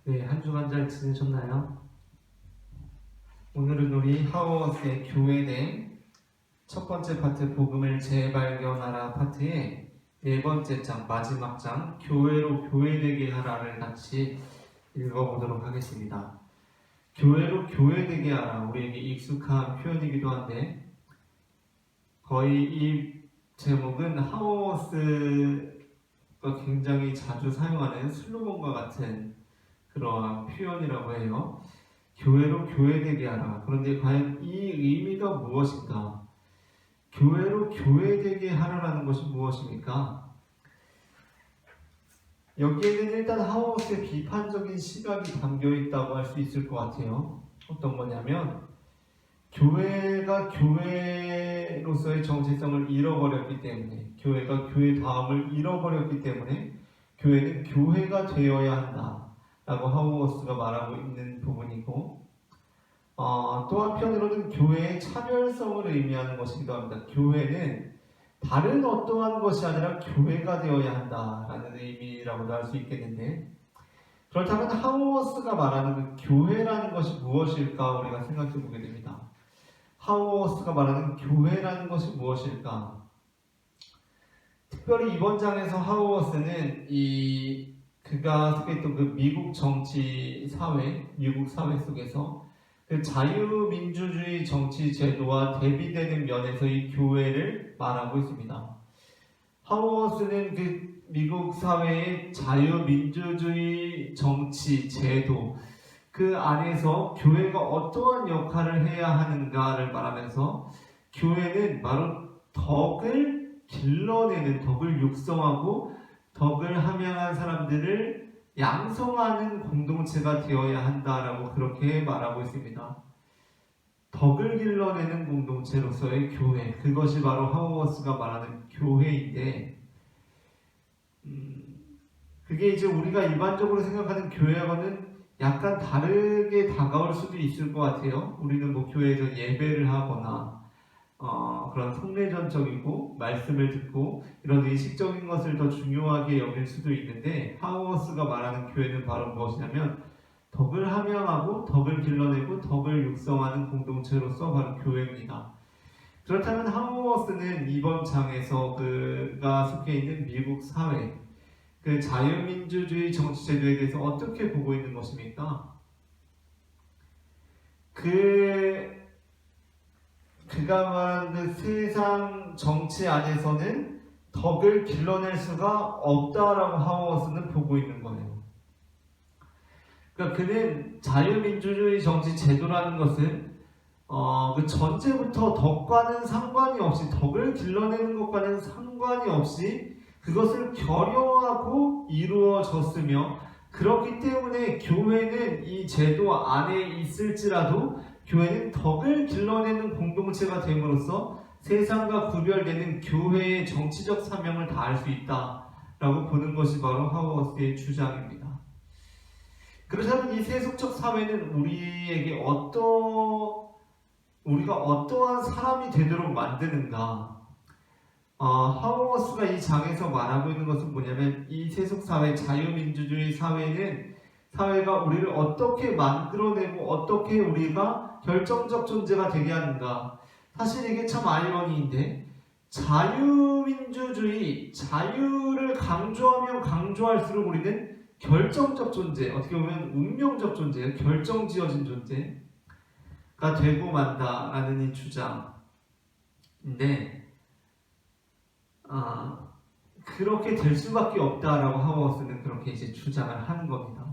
네, 한 주간 잘 지내셨나요? 오늘은 우리 하워스의 교회된 첫 번째 파트 복음을 재발견하라 파트의 네 번째 장, 마지막 장, 교회로 교회되게 하라를 같이 읽어보도록 하겠습니다. 교회로 교회되게 하라, 우리에게 익숙한 표현이기도 한데 거의 이 제목은 하워스가 굉장히 자주 사용하는 슬로건과 같은 그러한 표현이라고 해요. 교회로 교회되게 하라. 그런데 과연 이 의미가 무엇인가? 교회로 교회되게 하라라는 것이 무엇입니까? 여기에는 일단 하워스의 비판적인 시각이 담겨 있다고 할 수 있을 것 같아요. 어떤 거냐면 교회가 교회로서의 정체성을 잃어버렸기 때문에, 교회가 교회다움을 잃어버렸기 때문에 교회는 교회가 되어야 한다 라고 하워스가 말하고 있는 부분이고, 또 한편으로는 교회의 차별성을 의미하는 것이기도 합니다. 교회는 다른 어떠한 것이 아니라 교회가 되어야 한다라는 의미라고도 할 수 있겠는데, 그렇다면 하워스가 말하는 그 교회라는 것이 무엇일까 우리가 생각해 보게 됩니다. 하워스가 말하는 교회라는 것이 무엇일까? 특별히 이번 장에서 하워스는 그가 속했던 그 미국 정치 사회, 미국 사회 속에서 그 자유민주주의 정치 제도와 대비되는 면에서의 교회를 말하고 있습니다. 하워스는 그 미국 사회의 자유민주주의 정치 제도, 그 안에서 교회가 어떠한 역할을 해야 하는가를 말하면서 교회는 바로 덕을 길러내는, 덕을 육성하고 덕을 함양한 사람들을 양성하는 공동체가 되어야 한다라고 그렇게 말하고 있습니다. 덕을 길러내는 공동체로서의 교회, 그것이 바로 하워스가 말하는 교회인데, 그게 이제 우리가 일반적으로 생각하는 교회하고는 약간 다르게 다가올 수도 있을 것 같아요. 우리는 뭐 교회에서 예배를 하거나 그런 성례전적이고 말씀을 듣고 이런 의식적인 것을 더 중요하게 여길 수도 있는데, 하워스가 말하는 교회는 바로 무엇이냐면 덕을 함양하고 덕을 길러내고 덕을 육성하는 공동체로서 바로 교회입니다. 그렇다면 하워스는 이번 장에서 그가 속해 있는 미국 사회, 그 자유민주주의 정치제도에 대해서 어떻게 보고 있는 것입니까? 그가 말한 그 세상 정치 안에서는 덕을 길러낼 수가 없다라고 하워스는 보고 있는 거예요. 그러니까 그는 자유민주주의 정치 제도라는 것은 그 전제부터 덕과는 상관이 없이, 덕을 길러내는 것과는 상관이 없이 그것을 결여하고 이루어졌으며, 그렇기 때문에 교회는 이 제도 안에 있을지라도 교회는 덕을 길러내는 공동체가 됨으로써 세상과 구별되는 교회의 정치적 사명을 다할 수 있다라고 보는 것이 바로 하워스의 주장입니다. 그렇다면 이 세속적 사회는 우리에게 우리가 어떠한 사람이 되도록 만드는가? 하워스가 이 장에서 말하고 있는 것은 뭐냐면, 이 세속사회, 자유민주주의 사회가 우리를 어떻게 만들어내고 어떻게 우리가 결정적 존재가 되게 하는가. 사실 이게 참 아이러니인데, 자유민주주의, 자유를 강조하면 강조할수록 우리는 결정적 존재, 어떻게 보면 운명적 존재, 결정지어진 존재가 되고 만다라는 이 주장인데, 그렇게 될 수밖에 없다라고 하워스는 그렇게 이제 주장을 하는 겁니다.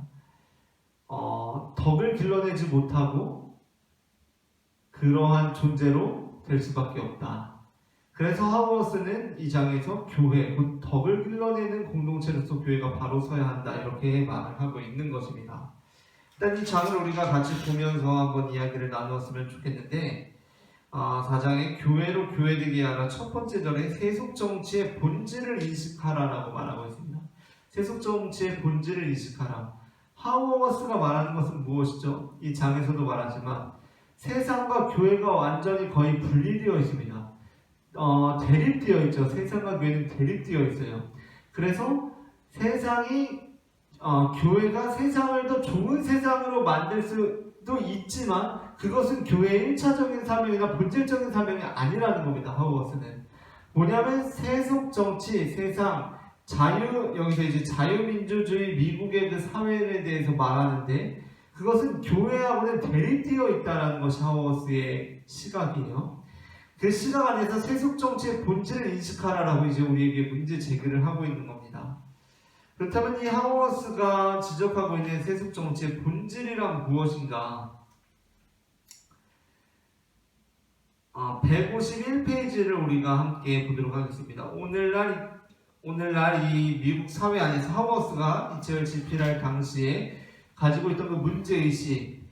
덕을 길러내지 못하고 그러한 존재로 될 수밖에 없다. 그래서 하워스는 이 장에서 교회, 곧 덕을 길러내는 공동체로서 교회가 바로 서야 한다, 이렇게 말을 하고 있는 것입니다. 일단 이 장을 우리가 같이 보면서 한번 이야기를 나누었으면 좋겠는데, 4장에 교회로 교회되게 하라, 첫 번째 절에 세속정치의 본질을 인식하라라고 말하고 있습니다. 세속정치의 본질을 인식하라. 하워스가 말하는 것은 무엇이죠? 이 장에서도 말하지만 세상과 교회가 완전히 거의 분리되어 있습니다. 대립되어 있죠. 세상과 교회는 대립되어 있어요. 그래서 세상이 교회가 세상을 더 좋은 세상으로 만들 수도 있지만 그것은 교회의 1차적인 사명이나 본질적인 사명이 아니라는 겁니다. 하우어스는 뭐냐면 세속 정치, 세상, 자유, 여기서 이제 자유민주주의 미국의 그 사회에 대해서 말하는데 그것은 교회하고는 대립되어 있다는 것이 하우어스의 시각이에요. 그 시각 안에서 세속 정치의 본질을 인식하라라고 이제 우리에게 문제 제기를 하고 있는 겁니다. 그렇다면 이 하우어스가 지적하고 있는 세속 정치의 본질이란 무엇인가? 151페이지를 우리가 함께 보도록 하겠습니다. 오늘날 이 미국 사회 안에서 하우어스가 이 책을 집필할 당시에 가지고 있던 그 문제의식,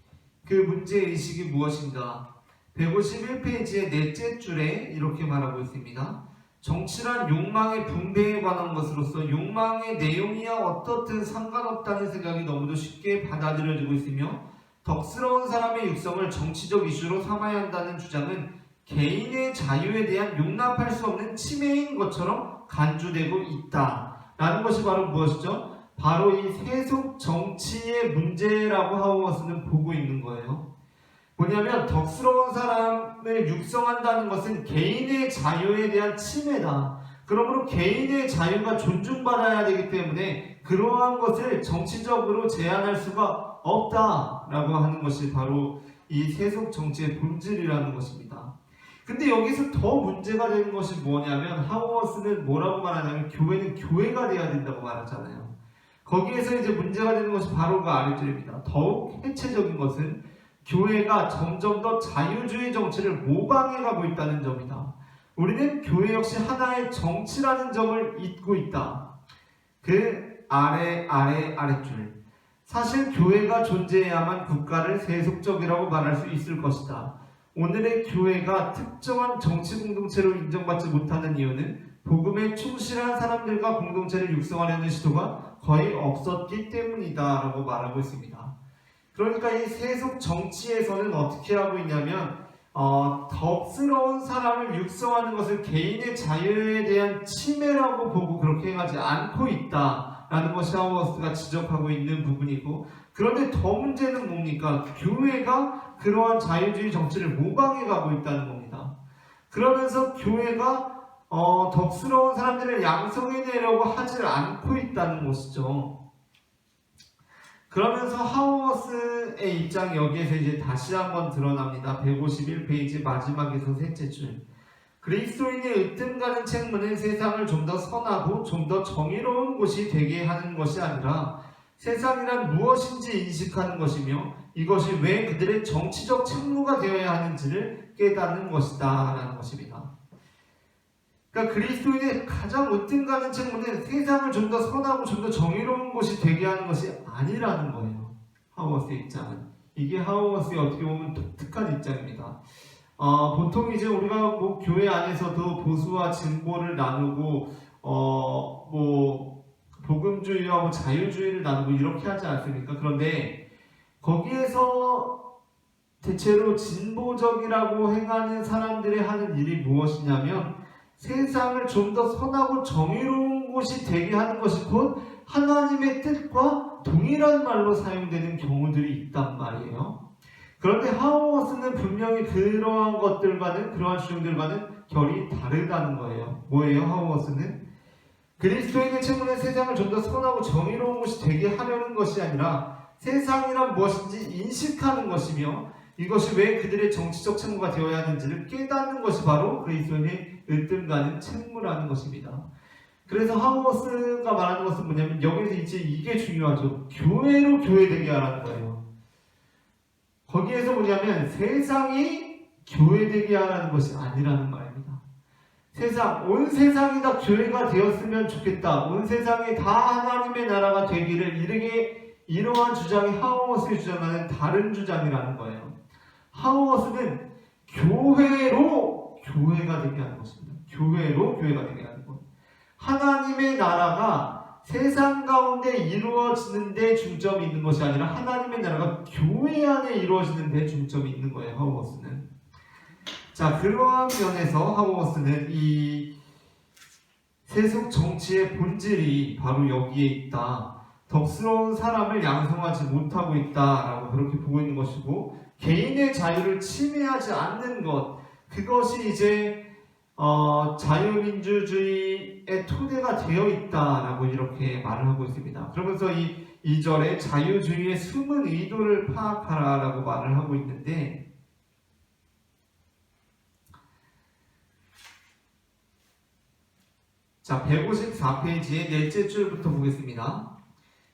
그 문제의식이 무엇인가? 151페이지의 넷째 줄에 이렇게 말하고 있습니다. 정치란 욕망의 분배에 관한 것으로서 욕망의 내용이야 어떻든 상관없다는 생각이 너무도 쉽게 받아들여지고 있으며 덕스러운 사람의 육성을 정치적 이슈로 삼아야 한다는 주장은 개인의 자유에 대한 용납할 수 없는 침해인 것처럼 간주되고 있다. 라는 것이 바로 무엇이죠? 바로 이 세속 정치의 문제라고 하우어스는 보고 있는 거예요. 뭐냐면 덕스러운 사람을 육성한다는 것은 개인의 자유에 대한 침해다. 그러므로 개인의 자유가 존중받아야 되기 때문에 그러한 것을 정치적으로 제한할 수가 없다라고 하는 것이 바로 이 세속 정치의 본질이라는 것입니다. 근데 여기서 더 문제가 되는 것이 뭐냐면 하우어스는 뭐라고 말하냐면 교회는 교회가 돼야 된다고 말하잖아요. 거기에서 이제 문제가 되는 것이 바로 그 아랫줄입니다. 더욱 해체적인 것은 교회가 점점 더 자유주의 정치를 모방해가고 있다는 점이다. 우리는 교회 역시 하나의 정치라는 점을 잊고 있다. 그 아랫줄. 사실 교회가 존재해야만 국가를 세속적이라고 말할 수 있을 것이다. 오늘의 교회가 특정한 정치 공동체로 인정받지 못하는 이유는 복음에 충실한 사람들과 공동체를 육성하려는 시도가 거의 없었기 때문이다 라고 말하고 있습니다. 그러니까 이 세속 정치에서는 어떻게 하고 있냐면 덕스러운 사람을 육성하는 것을 개인의 자유에 대한 침해라고 보고 그렇게 행하지 않고 있다라는 것이 하우어스가 지적하고 있는 부분이고, 그런데 더 문제는 뭡니까? 교회가 그러한 자유주의 정치를 모방해가고 있다는 겁니다. 그러면서 교회가 덕스러운 사람들을 양성해내려고 하지 않고 있다는 것이죠. 그러면서 하우어스의 입장이 여기에서 이제 다시 한번 드러납니다. 151페이지 마지막에서 셋째 줄. 그리스도인의 으뜸가는 책무는 세상을 좀 더 선하고 좀 더 정의로운 곳이 되게 하는 것이 아니라 세상이란 무엇인지 인식하는 것이며 이것이 왜 그들의 정치적 책무가 되어야 하는지를 깨닫는 것이다 라는 것입니다. 그러니까 그리스도인의 가장 으뜸가는 책무는 세상을 좀 더 선하고 좀 더 정의로운 곳이 되게 하는 것이 아니라는 거예요. 하우어스의 입장은. 이게 하우어스의 어떻게 보면 독특한 입장입니다. 보통 이제 우리가 뭐 교회 안에서도 보수와 진보를 나누고 뭐 복음주의와 뭐 자유주의를 나누고 이렇게 하지 않습니까? 그런데 거기에서 대체로 진보적이라고 행하는 사람들이 하는 일이 무엇이냐면 세상을 좀 더 선하고 정의로운 곳이 되게 하는 것이 곧 하나님의 뜻과 동일한 말로 사용되는 경우들이 있단 말이에요. 그런데 하우어스는 분명히 그러한 것들과는, 그러한 주장들과는 결이 다르다는 거예요. 뭐예요? 하우어스는 그리스도인의 책무는 세상을 좀 더 선하고 정의로운 곳이 되게 하려는 것이 아니라 세상이란 무엇인지 인식하는 것이며 이것이 왜 그들의 정치적 책무가 되어야 하는지를 깨닫는 것이 바로 그리스도인의 으뜸가는 책무라는 것입니다. 그래서 하우어스가 말하는 것은 뭐냐면 여기서 이제 이게 중요하죠. 교회로 교회되게 하라는 거예요. 거기에서 뭐냐면 세상이 교회되게 하라는 것이 아니라는 말입니다. 온 세상이 다 교회가 되었으면 좋겠다. 온 세상이 다 하나님의 나라가 되기를 이러한 주장이 하우어스의 주장과는 다른 주장이라는 거예요. 하우어스는 교회로 교회가 되게 하는 것입니다. 교회로 교회가 되게 하는 것. 하나님의 나라가 세상 가운데 이루어지는 데 중점이 있는 것이 아니라 하나님의 나라가 교회 안에 이루어지는 데 중점이 있는 거예요. 하우어스는. 자, 그러한 면에서 하우어스는 이 세속 정치의 본질이 바로 여기에 있다. 덕스러운 사람을 양성하지 못하고 있다라고 그렇게 보고 있는 것이고, 개인의 자유를 침해하지 않는 것, 그것이 이제 자유민주주의의 토대가 되어 있다라고 이렇게 말을 하고 있습니다. 그러면서 이 2절에 자유주의의 숨은 의도를 파악하라라고 말을 하고 있는데, 자, 154페이지의 넷째 줄부터 보겠습니다.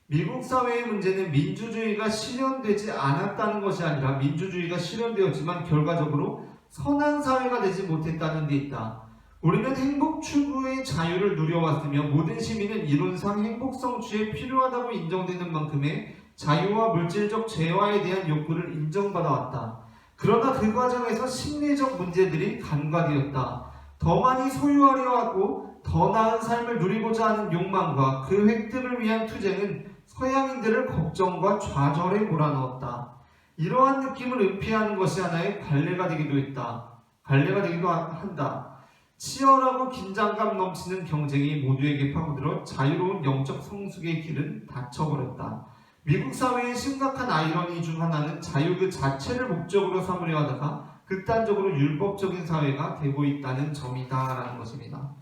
미국 사회의 문제는 민주주의가 실현되지 않았다는 것이 아니라 민주주의가 실현되었지만 결과적으로 선한 사회가 되지 못했다는 데 있다. 우리는 행복 추구의 자유를 누려왔으며 모든 시민은 이론상 행복 성취에 필요하다고 인정되는 만큼의 자유와 물질적 재화에 대한 욕구를 인정받아왔다. 그러나 그 과정에서 심리적 문제들이 간과되었다. 더 많이 소유하려 하고 더 나은 삶을 누리고자 하는 욕망과 그 획득을 위한 투쟁은 서양인들을 걱정과 좌절에 몰아넣었다. 이러한 느낌을 은폐하는 것이 하나의 관례가 되기도 한다. 치열하고 긴장감 넘치는 경쟁이 모두에게 파고들어 자유로운 영적 성숙의 길은 닫혀버렸다. 미국 사회의 심각한 아이러니 중 하나는 자유 그 자체를 목적으로 삼으려 하다가 극단적으로 율법적인 사회가 되고 있다는 점이다라는 것입니다.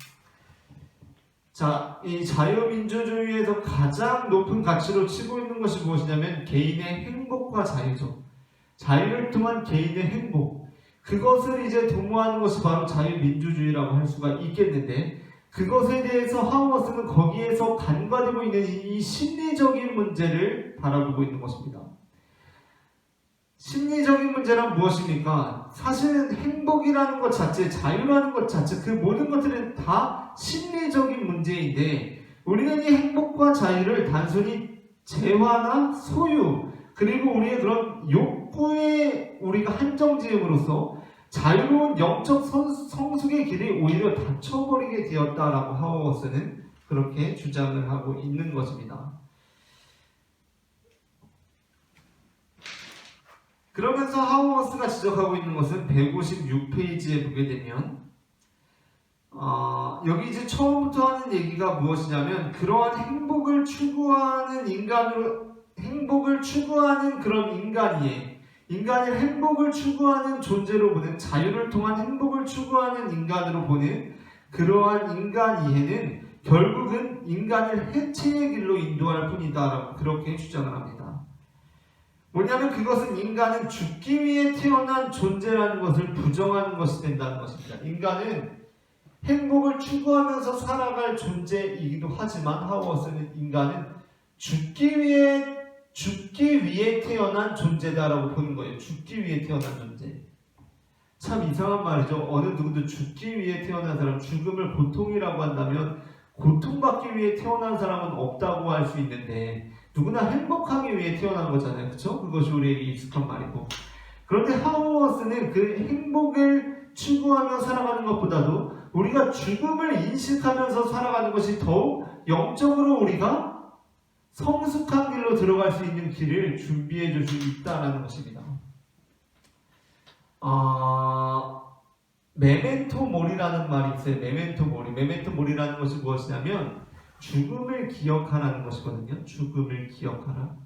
자, 이 자유민주주의에서 가장 높은 가치로 치고 있는 것이 무엇이냐면 개인의 행복과 자유죠. 자유를 통한 개인의 행복, 그것을 이제 도모하는 것이 바로 자유민주주의라고 할 수가 있겠는데, 그것에 대해서 하우어스는 거기에서 간과되고 있는 이 심리적인 문제를 바라보고 있는 것입니다. 심리적인 문제란 무엇입니까? 사실은 행복이라는 것 자체, 자유라는 것 자체, 그 모든 것들은 다 심리적인 문제인데, 우리는 이 행복과 자유를 단순히 재화나 소유, 그리고 우리의 그런 욕구에 우리가 한정 지음으로써 자유로운 영적 성숙의 길이 오히려 닫혀버리게 되었다라고 하우어스는 그렇게 주장을 하고 있는 것입니다. 그러면서 하우어스가 지적하고 있는 것은 156페이지에 보게 되면 여기 이제 처음부터 하는 얘기가 무엇이냐면, 그러한 행복을 추구하는 그런 인간을 행복을 추구하는 존재로 보는, 자유를 통한 행복을 추구하는 인간으로 보는 그러한 인간 이해는 결국은 인간을 해체의 길로 인도할 뿐이다라고 그렇게 주장을 합니다. 뭐냐면 그것은 인간은 죽기 위해 태어난 존재라는 것을 부정하는 것이 된다는 것입니다. 인간은 행복을 추구하면서 살아갈 존재이기도 하지만 하우어스는 인간은 죽기 위해 태어난 존재다라고 보는 거예요. 죽기 위해 태어난 존재. 참 이상한 말이죠. 어느 누구도 죽기 위해 태어난 사람, 죽음을 고통이라고 한다면 고통받기 위해 태어난 사람은 없다고 할 수 있는데, 누구나 행복하기 위해 태어난 거잖아요. 그렇죠? 그것이 우리에게 익숙한 말이고. 그런데 하우어스는 그 행복을 추구하며 살아가는 것보다도 우리가 죽음을 인식하면서 살아가는 것이 더욱 영적으로 우리가 성숙한 길로 들어갈 수 있는 길을 준비해 줄 수 있다는 것입니다. 메멘토 모리라는 말이 있어요. 메멘토 모리라는 것이 무엇이냐면 죽음을 기억하라는 것이거든요. 죽음을 기억하라.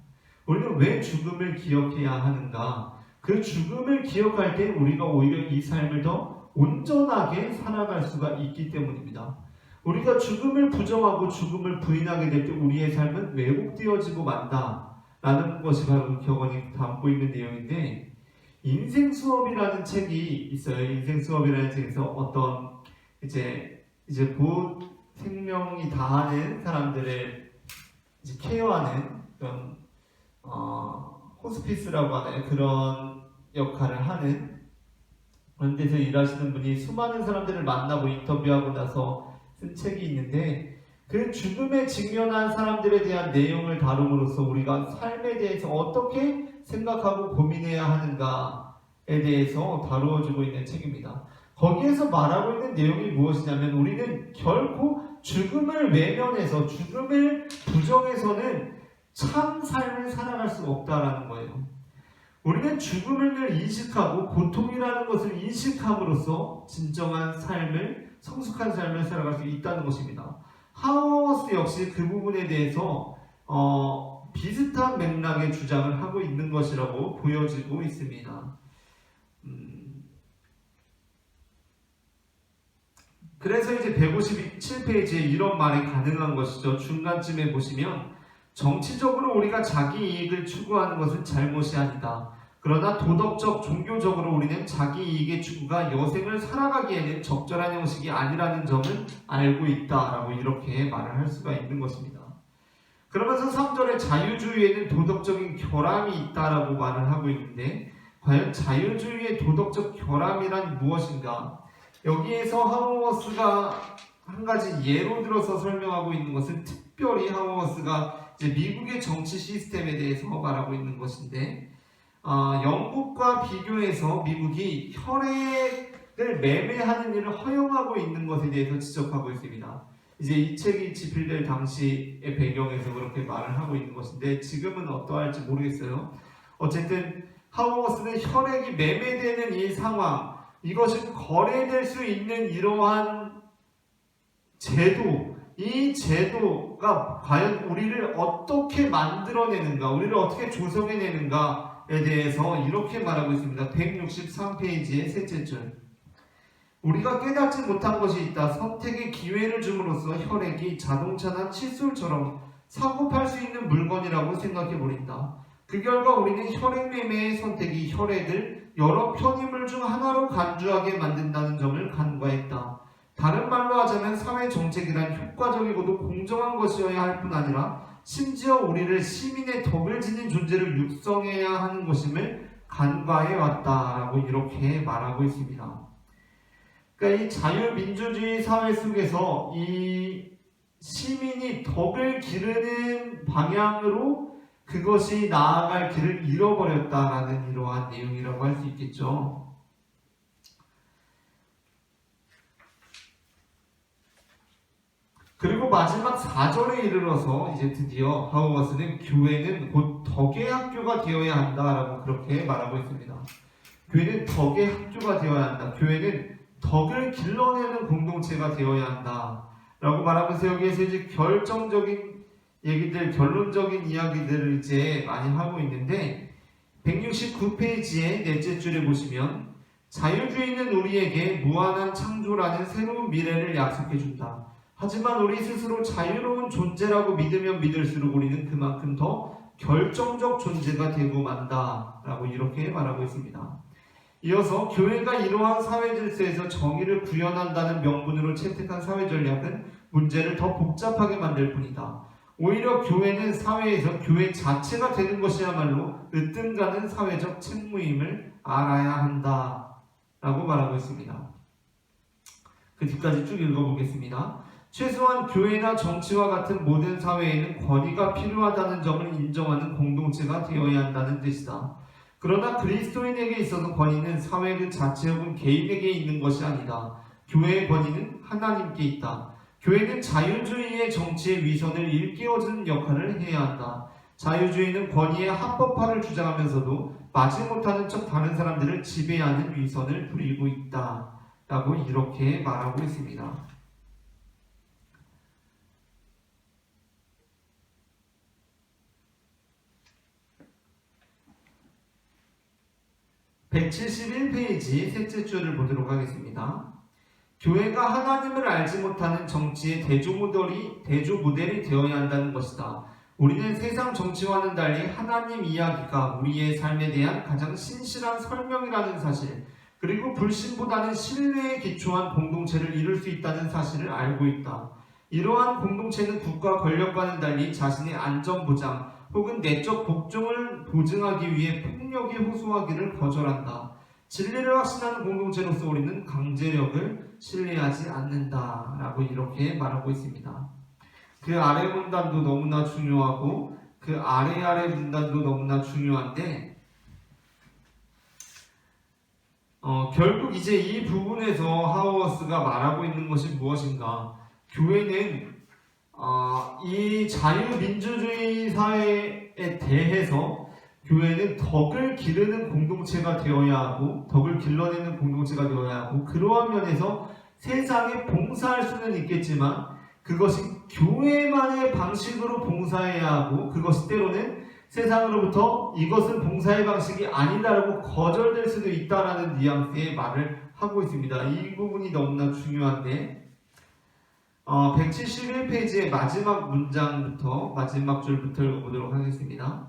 우리는 왜 죽음을 기억해야 하는가? 그 죽음을 기억할 때 우리가 오히려 이 삶을 더 온전하게 살아갈 수가 있기 때문입니다. 우리가 죽음을 부정하고 죽음을 부인하게 될 때 우리의 삶은 왜곡되어지고 만다라는 것이 바로 격언이 담고 있는 내용인데, 인생 수업이라는 책이 있어요. 인생 수업이라는 책에서 어떤 이제 곧 생명이 다하는 사람들을 이제 케어하는 그런 호스피스라고 하나요? 그런 역할을 하는 그런 데서 일하시는 분이 수많은 사람들을 만나고 인터뷰하고 나서 쓴 책이 있는데, 그 죽음에 직면한 사람들에 대한 내용을 다룸으로써 우리가 삶에 대해서 어떻게 생각하고 고민해야 하는가에 대해서 다루어지고 있는 책입니다. 거기에서 말하고 있는 내용이 무엇이냐면, 우리는 결코 죽음을 외면해서 죽음을 부정해서는 참 삶을 살아갈 수가 없다라는 거예요. 우리는 죽음을 인식하고 고통이라는 것을 인식함으로써 진정한 삶을, 성숙한 삶을 살아갈 수 있다는 것입니다. 하우어스 역시 그 부분에 대해서 비슷한 맥락의 주장을 하고 있는 것이라고 보여지고 있습니다. 그래서 이제 157페이지에 이런 말이 가능한 것이죠. 중간쯤에 보시면 정치적으로 우리가 자기 이익을 추구하는 것은 잘못이 아니다. 그러나 도덕적, 종교적으로 우리는 자기 이익의 추구가 여생을 살아가기에는 적절한 형식이 아니라는 점을 알고 있다라고 이렇게 말을 할 수가 있는 것입니다. 그러면서 3절에 자유주의에는 도덕적인 결함이 있다라고 말을 하고 있는데 과연 자유주의의 도덕적 결함이란 무엇인가? 여기에서 하우어스가 한 가지 예로 들어서 설명하고 있는 것은 특별히 하우어스가 이제 미국의 정치 시스템에 대해서 말하고 있는 것인데 영국과 비교해서 미국이 혈액을 매매하는 일을 허용하고 있는 것에 대해서 지적하고 있습니다. 이제 이 책이 집필될 당시의 배경에서 그렇게 말을 하고 있는 것인데 지금은 어떠할지 모르겠어요. 어쨌든 하우어스는 혈액이 매매되는 이 상황, 이것은 거래될 수 있는 이러한 제도, 이 제도가 과연 우리를 어떻게 만들어내는가, 우리를 어떻게 조성해내는가에 대해서 이렇게 말하고 있습니다. 163페이지의 셋째 줄. 우리가 깨닫지 못한 것이 있다. 선택의 기회를 줌으로써 혈액이 자동차나 칫솔처럼 사고팔 수 있는 물건이라고 생각해버린다. 그 결과 우리는 혈액 매매의 선택이 혈액을 여러 편의물 중 하나로 간주하게 만든다는 점을 간과했다. 다른 말로 하자면 사회 정책이란 효과적이고도 공정한 것이어야 할 뿐 아니라 심지어 우리를 시민의 덕을 지닌 존재로 육성해야 하는 것임을 간과해 왔다라고 이렇게 말하고 있습니다. 그러니까 이 자유민주주의 사회 속에서 이 시민이 덕을 기르는 방향으로 그것이 나아갈 길을 잃어버렸다라는 이러한 내용이라고 할 수 있겠죠. 그리고 마지막 4절에 이르러서 이제 드디어 하우어스는 교회는 곧 덕의 학교가 되어야 한다라고 그렇게 말하고 있습니다. 교회는 덕의 학교가 되어야 한다. 교회는 덕을 길러내는 공동체가 되어야 한다 라고 말하면서 여기에서 이제 결정적인 얘기들, 결론적인 이야기들을 이제 많이 하고 있는데 169페이지의 넷째 줄에 보시면 자유주의는 우리에게 무한한 창조라는 새로운 미래를 약속해준다. 하지만 우리 스스로 자유로운 존재라고 믿으면 믿을수록 우리는 그만큼 더 결정적 존재가 되고 만다 라고 이렇게 말하고 있습니다. 이어서 교회가 이러한 사회 질서에서 정의를 구현한다는 명분으로 채택한 사회 전략은 문제를 더 복잡하게 만들 뿐이다. 오히려 교회는 사회에서 교회 자체가 되는 것이야말로 으뜸가는 사회적 책무임을 알아야 한다 라고 말하고 있습니다. 그 뒤까지 쭉 읽어보겠습니다. 최소한 교회나 정치와 같은 모든 사회에는 권위가 필요하다는 점을 인정하는 공동체가 되어야 한다는 뜻이다. 그러나 그리스도인에게 있어서 권위는 사회 그 자체 혹은 개인에게 있는 것이 아니다. 교회의 권위는 하나님께 있다. 교회는 자유주의의 정치의 위선을 일깨워주는 역할을 해야 한다. 자유주의는 권위의 합법화를 주장하면서도 마지못하는 척 다른 사람들을 지배하는 위선을 부리고 있다 라고 이렇게 말하고 있습니다. (171페이지) 셋째 줄을 보도록 하겠습니다. 교회가 하나님을 알지 못하는 정치의 대조모델이 되어야 한다는 것이다. 우리는 세상 정치와는 달리 하나님 이야기가 우리의 삶에 대한 가장 신실한 설명이라는 사실, 그리고 불신보다는 신뢰에 기초한 공동체를 이룰 수 있다는 사실을 알고 있다. 이러한 공동체는 국가 권력과는 달리 자신의 안전보장 혹은 내적 복종을 보증하기 위해 폭력에 호소하기를 거절한다. 진리를 확신하는 공동체로서 우리는 강제력을 신뢰하지 않는다 라고 이렇게 말하고 있습니다. 그 아래 문단도 너무나 중요하고 그 아래 문단도 너무나 중요한데 결국 이제 이 부분에서 하우어스가 말하고 있는 것이 무엇인가? 교회는 이 자유민주주의 사회에 대해서 교회는 덕을 기르는 공동체가 되어야 하고 덕을 길러내는 공동체가 되어야 하고 그러한 면에서 세상에 봉사할 수는 있겠지만 그것이 교회만의 방식으로 봉사해야 하고 그것이 때로는 세상으로부터 이것은 봉사의 방식이 아니다라고 거절될 수도 있다라는 뉘앙스의 말을 하고 있습니다. 이 부분이 너무나 중요한데 171페이지의 마지막 문장부터 마지막 줄부터 읽어보도록 하겠습니다.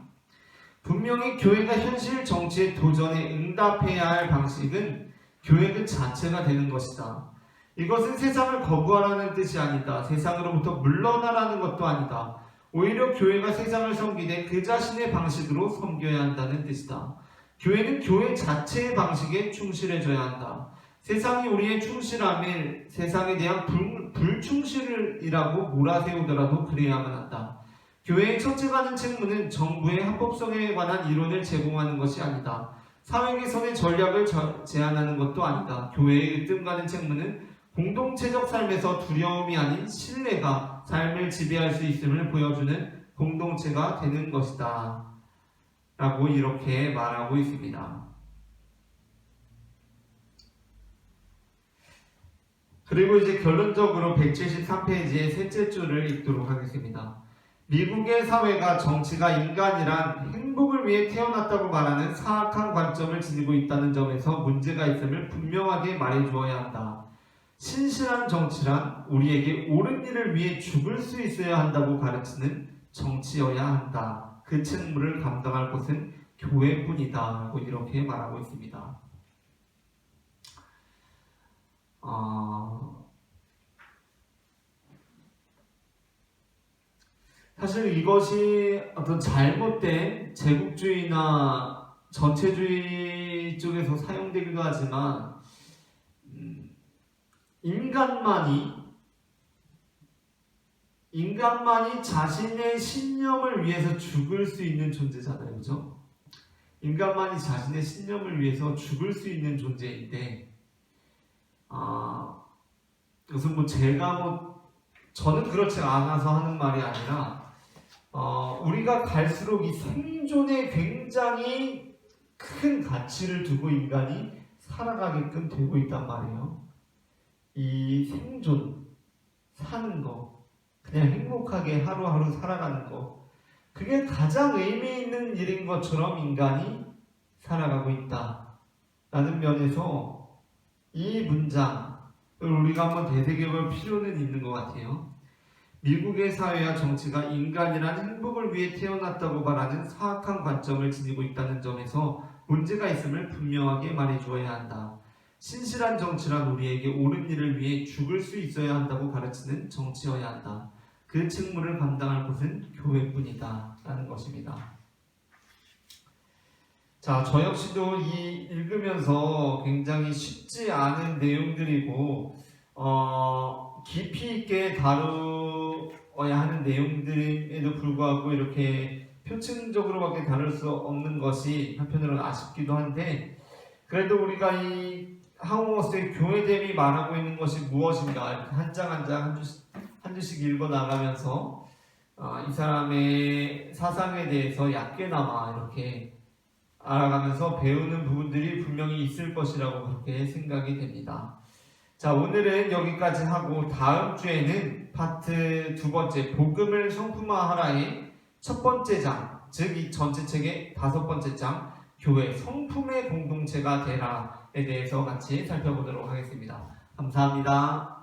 분명히 교회가 현실 정치의 도전에 응답해야 할 방식은 교회 그 자체가 되는 것이다. 이것은 세상을 거부하라는 뜻이 아니다. 세상으로부터 물러나라는 것도 아니다. 오히려 교회가 세상을 섬기되 그 자신의 방식으로 섬겨야 한다는 뜻이다. 교회는 교회 자체의 방식에 충실해져야 한다. 세상이 우리의 충실함을 세상에 대한 불충실이라고 몰아세우더라도 그래야만 한다. 교회의 첫째가는 책무는 정부의 합법성에 관한 이론을 제공하는 것이 아니다. 사회 개선의 전략을 제안하는 것도 아니다. 교회의 으뜸가는 책무는 공동체적 삶에서 두려움이 아닌 신뢰가 삶을 지배할 수 있음을 보여주는 공동체가 되는 것이다. 라고 이렇게 말하고 있습니다. 그리고 이제 결론적으로 173페이지의 셋째 줄을 읽도록 하겠습니다. 미국의 사회가 정치가 인간이란 행복을 위해 태어났다고 말하는 사악한 관점을 지니고 있다는 점에서 문제가 있음을 분명하게 말해주어야 한다. 신실한 정치란 우리에게 옳은 일을 위해 죽을 수 있어야 한다고 가르치는 정치여야 한다. 그 책무를 감당할 곳은 교회뿐이다. 라고 이렇게 말하고 있습니다. 사실 이것이 어떤 잘못된 제국주의나 전체주의 쪽에서 사용되기도 하지만 인간만이 자신의 신념을 위해서 죽을 수 있는 존재잖아요. 그죠? 인간만이 자신의 신념을 위해서 죽을 수 있는 존재인데 그것은 저는 그렇지 않아서 하는 말이 아니라 우리가 갈수록 이 생존에 굉장히 큰 가치를 두고 인간이 살아가게끔 되고 있단 말이에요. 이 생존, 사는 거, 그냥 행복하게 하루하루 살아가는 거, 그게 가장 의미 있는 일인 것처럼 인간이 살아가고 있다라는 면에서 이 문장을 우리가 한번 되새겨볼 필요는 있는 것 같아요. 미국의 사회와 정치가 인간이란 행복을 위해 태어났다고 말하는 사악한 관점을 지니고 있다는 점에서 문제가 있음을 분명하게 말해주어야 한다. 신실한 정치란 우리에게 옳은 일을 위해 죽을 수 있어야 한다고 가르치는 정치여야 한다. 그 책무를 감당할 곳은 교회뿐이다. 라는 것입니다. 자, 저 역시도 읽으면서 굉장히 쉽지 않은 내용들이고 깊이 있게 다루어야 하는 내용들에도 불구하고 이렇게 표층적으로밖에 다룰 수 없는 것이 한편으로는 아쉽기도 한데, 그래도 우리가 이 하우머스의 교회됨이 말하고 있는 것이 무엇인가 한 장 한 장 한 줄씩 읽어 나가면서 이 사람의 사상에 대해서 얕게나마 이렇게 알아가면서 배우는 부분들이 분명히 있을 것이라고 그렇게 생각이 됩니다. 자, 오늘은 여기까지 하고 다음 주에는 파트 두 번째 복음을 성품화하라의 첫 번째 장, 즉 이 전체 책의 5번째 장 교회 성품의 공동체가 되라에 대해서 같이 살펴보도록 하겠습니다. 감사합니다.